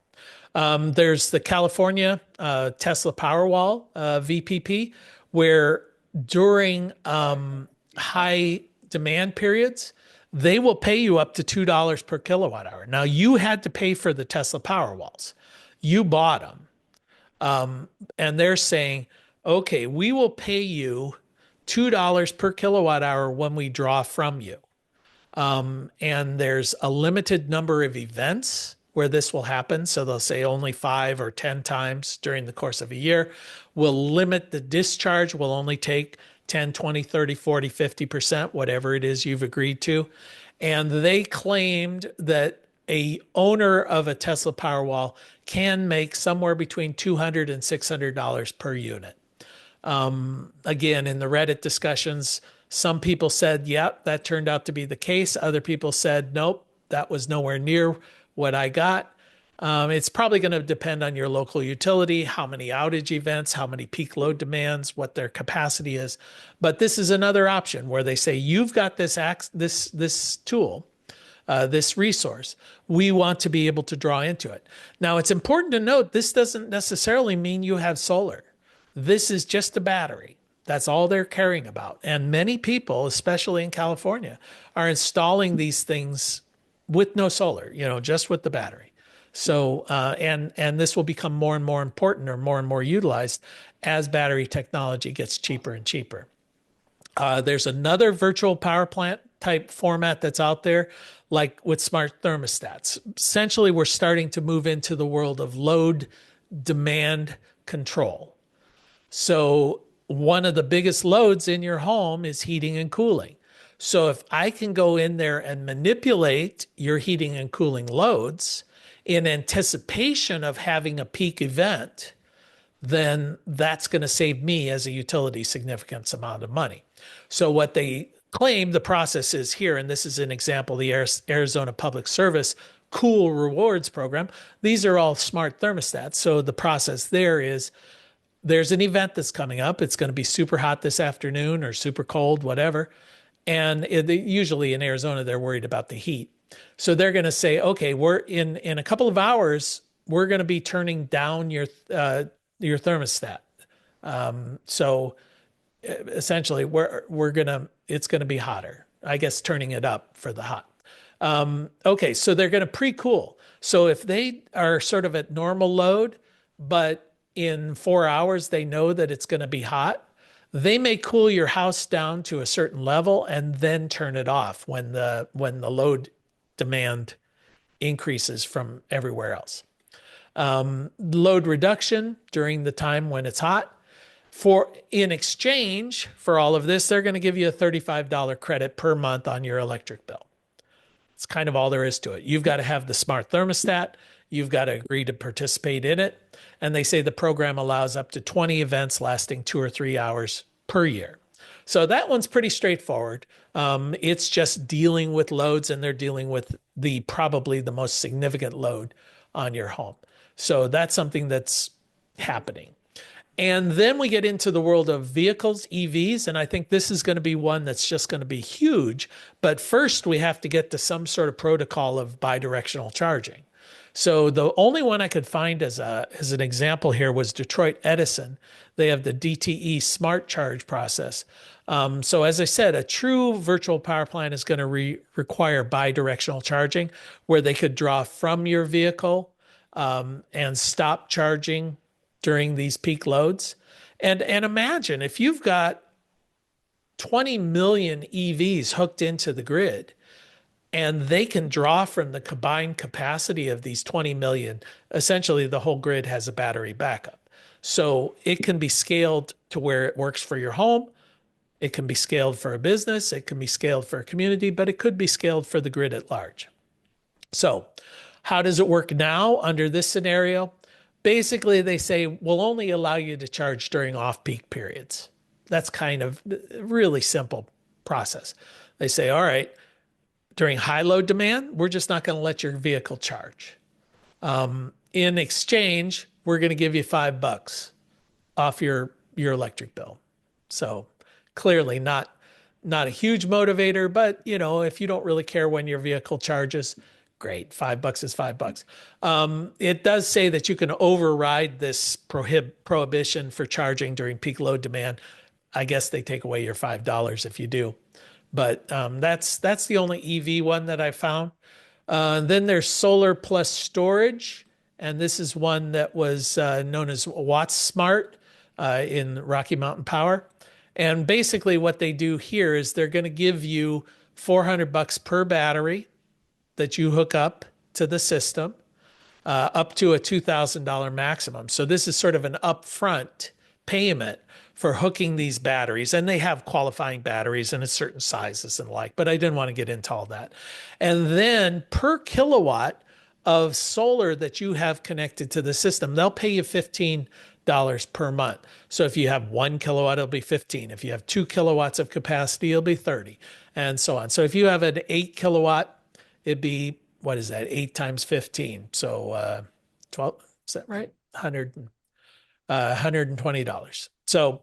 There's the California Tesla Powerwall, VPP, where during high demand periods, they will pay you up to $2 per kilowatt hour. Now, you had to pay for the Tesla Powerwalls. You bought them. And they're saying, okay, we will pay you $2 per kilowatt hour when we draw from you. And there's a limited number of events where this will happen. So they'll say only 5 or 10 times during the course of a year. We'll limit the discharge. We'll only take 10, 20, 30, 40, 50%, whatever it is you've agreed to. And they claimed that a owner of a Tesla Powerwall can make somewhere between $200 and $600 per unit. Again, in the Reddit discussions, some people said, yep, that turned out to be the case. Other people said, nope, that was nowhere near what I got. It's probably going to depend on your local utility, how many outage events, how many peak load demands, what their capacity is. But this is another option where they say, you've got this tool, this resource. We want to be able to draw into it. Now, it's important to note, this doesn't necessarily mean you have solar. This is just a battery. That's all they're caring about. And many people, especially in California, are installing these things with no solar, just with the battery. So, and this will become more and more important or more utilized as battery technology gets cheaper and cheaper. There's another virtual power plant type format that's out there, like with smart thermostats. Essentially, we're starting to move into the world of load demand control. So one of the biggest loads in your home is heating and cooling. So if I can go in there and manipulate your heating and cooling loads in anticipation of having a peak event, then that's going to save me as a utility significant amount of money. So what they claim the process is here, and this is an example, the Arizona Public Service cool rewards program. These are all smart thermostats. So the process there is there's an event that's coming up. It's going to be super hot this afternoon or super cold, whatever. And usually in Arizona, they're worried about the heat. So they're going to say, okay, we're in a couple of hours, we're going to be turning down your thermostat. So essentially, it's gonna be hotter. I guess turning it up for the hot. Okay, so they're going to pre-cool. So if they are sort of at normal load, but in 4 hours they know that it's going to be hot, they may cool your house down to a certain level and then turn it off when the load demand increases from everywhere else. Load reduction during the time when it's hot. In exchange for all of this, they're going to give you a $35 credit per month on your electric bill. It's kind of all there is to it. You've got to have the smart thermostat. You've got to agree to participate in it. And they say the program allows up to 20 events lasting 2 or 3 hours per year. So that one's pretty straightforward. It's just dealing with loads, and they're dealing with probably the most significant load on your home. So that's something that's happening. And then we get into the world of vehicles, EVs, and I think this is going to be one that's just going to be huge. But first, we have to get to some sort of protocol of bidirectional charging. So the only one I could find as an example here was Detroit Edison. They have the DTE Smart Charge process. So as I said, a true virtual power plant is going to require bidirectional charging, where they could draw from your vehicle and stop charging during these peak loads. And imagine if you've got 20 million EVs hooked into the grid, and they can draw from the combined capacity of these 20 million. Essentially, the whole grid has a battery backup. So it can be scaled to where it works for your home. It can be scaled for a business. It can be scaled for a community, but it could be scaled for the grid at large. So how does it work now under this scenario? Basically, they say, we'll only allow you to charge during off-peak periods. That's kind of a really simple process. They say, all right, during high load demand, we're just not going to let your vehicle charge. In exchange, we're going to give you $5 off your electric bill. So clearly not a huge motivator, but if you don't really care when your vehicle charges, great, $5 is $5. It does say that you can override this prohibition for charging during peak load demand. I guess they take away your $5 if you do. But that's the only EV one that I found. Then there's solar plus storage. And this is one that was known as Watts Smart in Rocky Mountain Power. And basically what they do here is they're going to give you $400 per battery that you hook up to the system, up to a $2,000 maximum. So this is sort of an upfront payment for hooking these batteries, and they have qualifying batteries and certain sizes and like, but I didn't want to get into all that. And then per kilowatt of solar that you have connected to the system, they'll pay you $15 per month. So if you have 1 kilowatt, it'll be 15. If you have 2 kilowatts of capacity, it'll be 30, and so on. So if you have an 8 kilowatt, it'd be, what is that? 8 times 15. So 12, is that right? $120. So,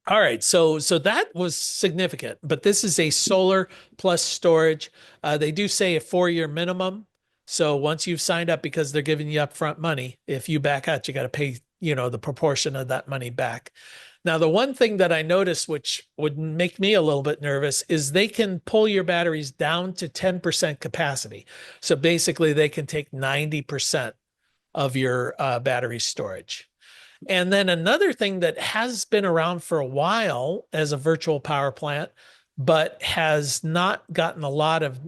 all right. So that was significant, but this is a solar plus storage. They do say a 4-year minimum. So once you've signed up, because they're giving you upfront money, if you back out, you got to pay, the proportion of that money back. Now, the one thing that I noticed, which would make me a little bit nervous, is they can pull your batteries down to 10% capacity. So basically they can take 90% of your battery storage. And then another thing that has been around for a while as a virtual power plant, but has not gotten a lot of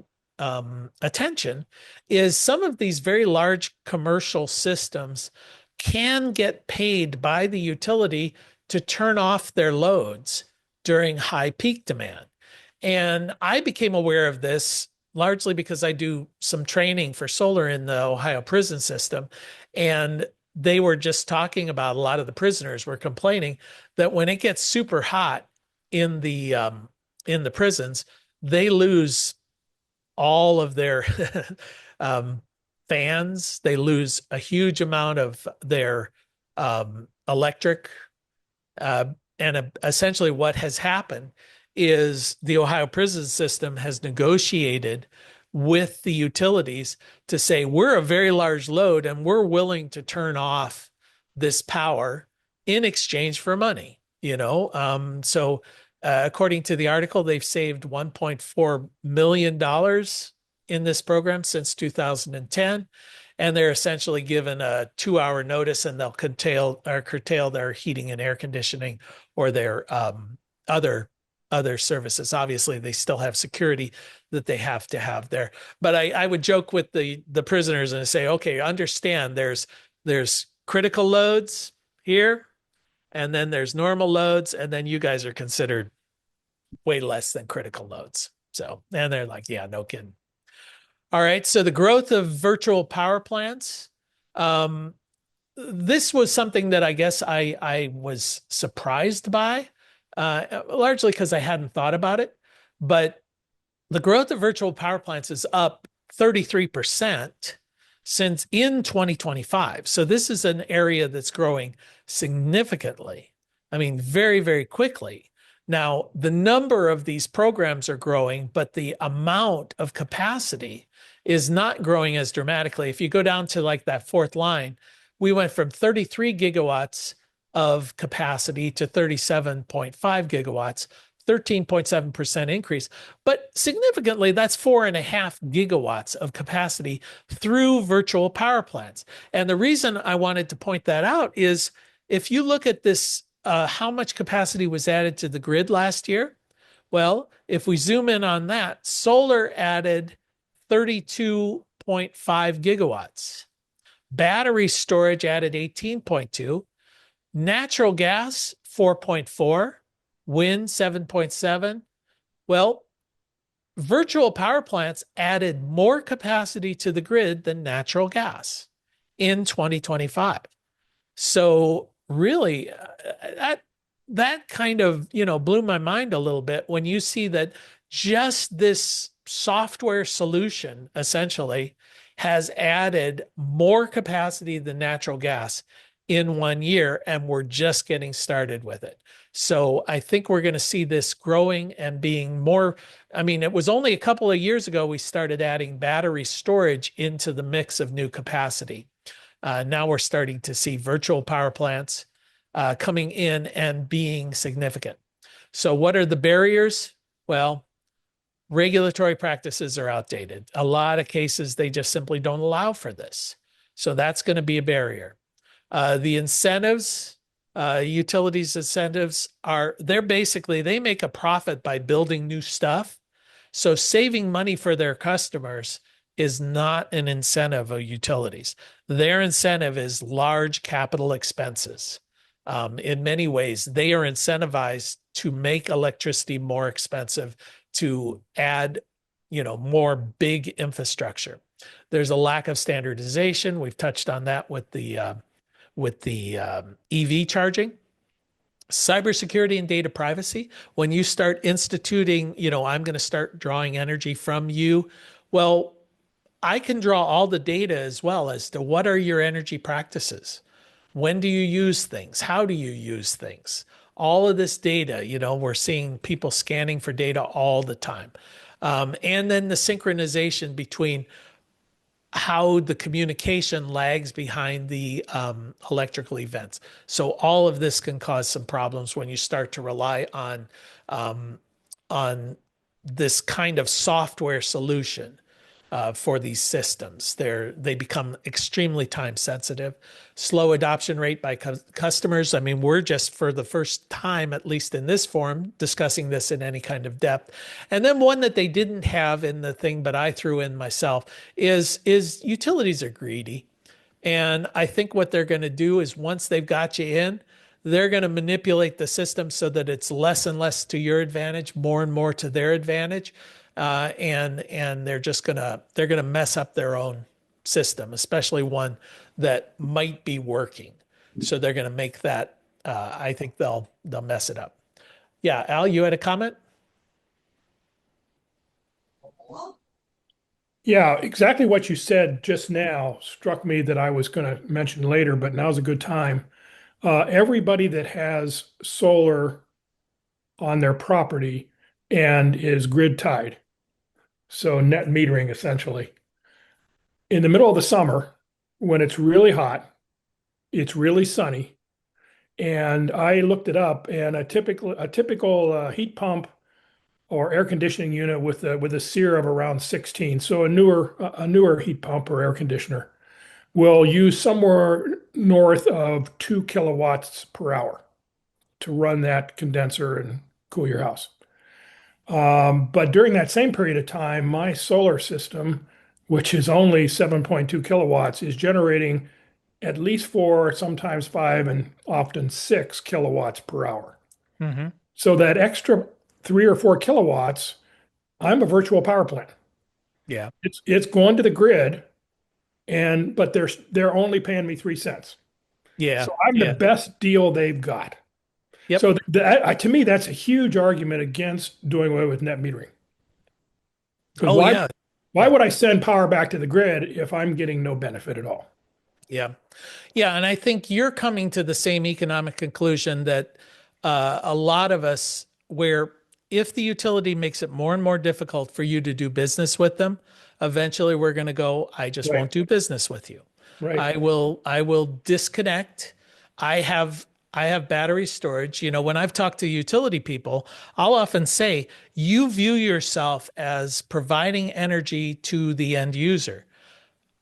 attention, is some of these very large commercial systems can get paid by the utility to turn off their loads during high peak demand. And I became aware of this largely because I do some training for solar in the Ohio prison system. And they were just talking about, a lot of the prisoners were complaining that when it gets super hot in the prisons, they lose all of their fans. They lose a huge amount of their electric. And essentially what has happened is the Ohio prison system has negotiated with the utilities to say, we're a very large load and we're willing to turn off this power in exchange for money, So according to the article, they've saved $1.4 million in this program since 2010. And they're essentially given a 2-hour notice, and they'll curtail their heating and air conditioning or their other services. Obviously, they still have security that they have to have there. But I would joke with the prisoners and say, okay, understand there's critical loads here, and then there's normal loads, and then you guys are considered way less than critical loads. So, and they're like, yeah, no kidding. All right. So the growth of virtual power plants. This was something that I guess I was surprised by, largely because I hadn't thought about it. But the growth of virtual power plants is up 33% since in 2025. So this is an area that's growing significantly. I mean, very, very quickly. Now, the number of these programs are growing, but the amount of capacity is not growing as dramatically. If you go down to like that fourth line, we went from 33 gigawatts of capacity to 37.5 gigawatts, 13.7% increase. But significantly, that's 4.5 gigawatts of capacity through virtual power plants. And the reason I wanted to point that out is if you look at this, how much capacity was added to the grid last year? Well, if we zoom in on that, solar added 32.5 gigawatts. Battery storage added 18.2. Natural gas, 4.4. Wind, 7.7. Well, virtual power plants added more capacity to the grid than natural gas in 2025. So really, that kind of, blew my mind a little bit when you see that just this software solution essentially has added more capacity than natural gas in 1 year, and we're just getting started with it. So I think we're going to see this growing and being more. I mean, it was only a couple of years ago we started adding battery storage into the mix of new capacity. Now we're starting to see virtual power plants coming in and being significant. So what are the barriers? Well, regulatory practices are outdated. A lot of cases, they just simply don't allow for this. So that's going to be a barrier. The incentives, utilities incentives they make a profit by building new stuff. So saving money for their customers is not an incentive of utilities. Their incentive is large capital expenses. In many ways, they are incentivized to make electricity more expensive, to add, more big infrastructure. There's a lack of standardization. We've touched on that with the EV charging. Cybersecurity and data privacy. When you start instituting, I'm going to start drawing energy from you. Well, I can draw all the data as well as to what are your energy practices. When do you use things? How do you use things? All of this data, we're seeing people scanning for data all the time. And then the synchronization between how the communication lags behind the electrical events. So all of this can cause some problems when you start to rely on this kind of software solution for these systems. They become extremely time sensitive. Slow adoption rate by customers. I mean, we're just for the first time, at least in this forum, discussing this in any kind of depth. And then one that they didn't have in the thing, but I threw in myself, is utilities are greedy. And I think what they're going to do is once they've got you in, they're going to manipulate the system so that it's less and less to your advantage, more and more to their advantage. And they're gonna mess up their own system, especially one that might be working. So they're gonna make that. I think they'll mess it up. Yeah, Al, you had a comment? Yeah, exactly what you said just now struck me that I was going to mention later, but now's a good time. Everybody that has solar on their property and is grid tied, so net metering essentially, in the middle of the summer when it's really hot, it's really sunny, and I looked it up, and a typical heat pump or air conditioning unit with a SEER of around 16, so a newer heat pump or air conditioner will use somewhere north of 2 kilowatts per hour to run that condenser and cool your house. But during that same period of time, my solar system, which is only 7.2 kilowatts, is generating at least 4, sometimes 5, and often 6 kilowatts per hour. Mm-hmm. So that extra 3 or 4 kilowatts, I'm a virtual power plant. Yeah. It's going to the grid, but they're only paying me 3 cents. Yeah. So I'm the Yeah. best deal they've got. Yep. So to me, that's a huge argument against doing away with net metering. Because Oh, why yeah. why Yeah. would I send power back to the grid if I'm getting no benefit at all? Yeah. Yeah. And I think you're coming to the same economic conclusion that a lot of us, where if the utility makes it more and more difficult for you to do business with them, eventually we're going to go, I just Right, won't do business with you. right, I will disconnect. I have I have battery storage. You know, when I've talked to utility people, I'll often say, you view yourself as providing energy to the end user.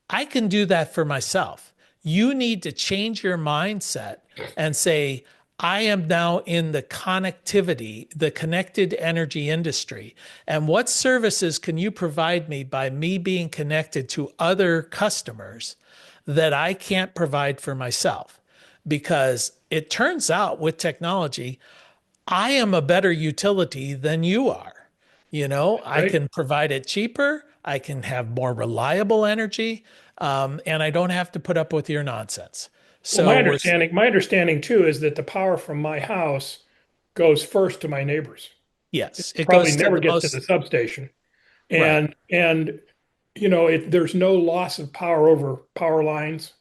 I can do that for myself. You need to change your mindset and say, I am now in the connectivity, the connected energy industry. And what services can you provide me by me being connected to other customers that I can't provide for myself? Because it turns out with technology, I am a better utility than you are. You know, I right. can provide it cheaper, I can have more reliable energy, and I don't have to put up with your nonsense. Well, my So we're, understanding, my understanding too is that the power from my house goes first to my neighbors. yes, it Probably goes to never the gets to the most, substation. right. And there's no loss of power over power lines.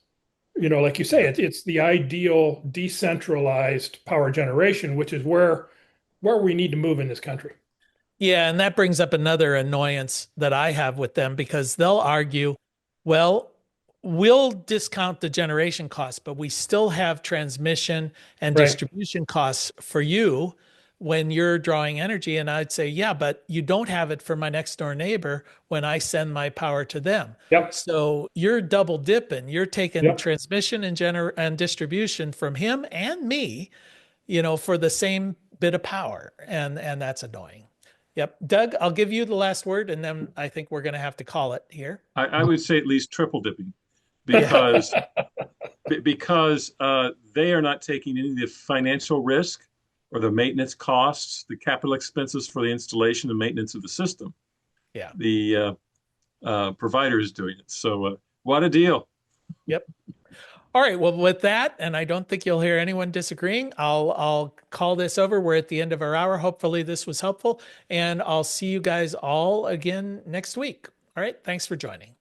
Like you say, Yeah. it's the ideal decentralized power generation, which is where we need to move in this country. Yeah, and that brings up another annoyance that I have with them because they'll argue, well, we'll discount the generation costs, but we still have transmission and Right. distribution costs for you when you're drawing energy. And I'd say, yeah, but you don't have it for my next door neighbor when I send my power to them. Yep. So you're double dipping. You're taking Yep. transmission and distribution from him and me, for the same bit of power. And that's annoying. Yep. Doug, I'll give you the last word, and then I think we're going to have to call it here. I would say at least triple dipping Yeah. because they are not taking any of the financial risk or the maintenance costs, the capital expenses for the installation and maintenance of the system. Yeah. The provider is doing it. So what a deal. Yep. All right. Well, with that, and I don't think you'll hear anyone disagreeing, I'll call this over. We're at the end of our hour. Hopefully this was helpful, and I'll see you guys all again next week. All right. Thanks for joining.